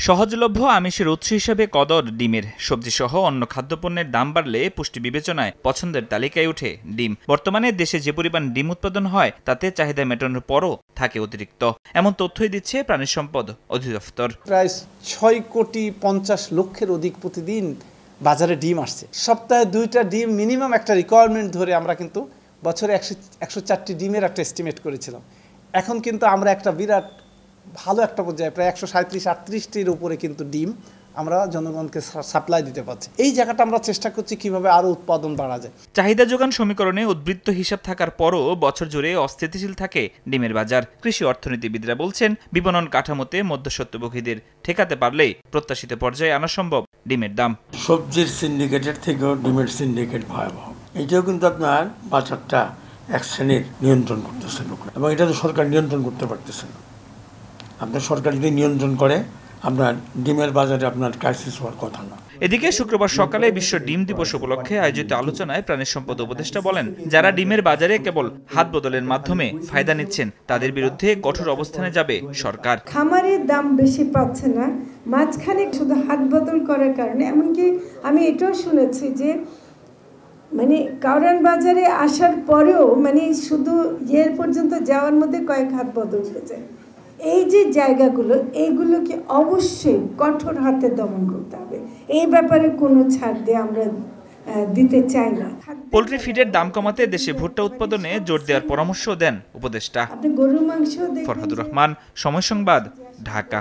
সহজলভ্য আমিষের উৎস হিসেবে কদর ডিমের। সবজিসহ অন্য খাদ্যপণ্যের দাম বাড়লে পুষ্টি বিবেচনায় পছন্দের তালিকায় ওঠে ডিম। বর্তমানে দেশে যে পরিমাণ ডিম উৎপাদন হয় তাতে চাহিদা মেটানোর পরও থাকে অতিরিক্ত, এমন তথ্যই দিচ্ছে প্রাণী সম্পদ অধিদপ্তর। প্রায় 6,50,00,000 অধিক প্রতিদিন বাজারে ডিম আসছে। সপ্তাহে 2টা ডিম মিনিমাম একটা রিকোয়ারমেন্ট ধরে আমরা কিন্তু বছরে 104টি ডিমের একটা এস্টিমেট করেছিলাম। এখন কিন্তু আমরা একটা বিরাট ভালো একটা পর্যায়ে প্রায় 137-38টির উপরে কিন্তু ডিম আমরা জনগণকে সাপ্লাই দিতে পারছি। এই জায়গাটা আমরা চেষ্টা করছি কিভাবে আরো উৎপাদন বাড়া যায়। চাহিদা যোগান সমীকরণে উদ্বৃত্ত হিসাব থাকার পরও বছর জুড়ে অস্থিতিশীল থাকে ডিমের বাজার। কৃষি অর্থনীতিবিদরা বলছেন, বিপণন কাঠামোতে মধ্যস্বত্বভোগীদের ঠেকাতে পারলেই প্রত্যাশিত পর্যায়ে আনা সম্ভব ডিমের দাম। সবজির সিন্ডিকেটের থেকেও ডিমের সিন্ডিকেট ভয়াবহ। এটাও কিন্তু আপনার বাজারটা এক শ্রেণীর নিয়ন্ত্রণ করতেছে লোক, এবং এটা তো সরকার নিয়ন্ত্রণ করতে পারতেছে না। আপনার সরকার যদি নিয়ন্ত্রণ করে, আপনার ডিমের বাজারে আপনার ক্রাইসিস হওয়ার কথা না। এদিকে শুক্রবার সকালে বিশ্ব ডিম দিবস উপলক্ষে আয়োজিত আলোচনায় প্রাণী সম্পদ উপদেষ্টা বলেন, যারা ডিমের বাজারে কেবল হাত বদলের মাধ্যমে ফায়দা নিচ্ছেন তাদের বিরুদ্ধে কঠোর অবস্থানে যাবে সরকার। খামারের দাম বেশি পাচ্ছে না, মাঝখানে শুধু হাত বদল করার কারণে। এমনকি আমি এটাও শুনেছি যে কারণ বাজারে আসার পরেও শুধু ইয়ের পর্যন্ত যাওয়ার মধ্যে কয়েক হাত বদল হয়ে যায়। এই যে জায়গাগুলো, এইগুলোকে অবশ্যই কঠোর হাতে দমন করতে হবে। এই ব্যাপারে কোনো ছাড় দিয়ে আমরা দিতে চাই না। পোল্ট্রি ফিডের দাম কমাতে দেশে ভুট্টা উৎপাদনে জোর দেওয়ার পরামর্শ দেন উপদেষ্টা। আপনি গরুর মাংস। ফরহাদুর রহমান, সময় সংবাদ, ঢাকা।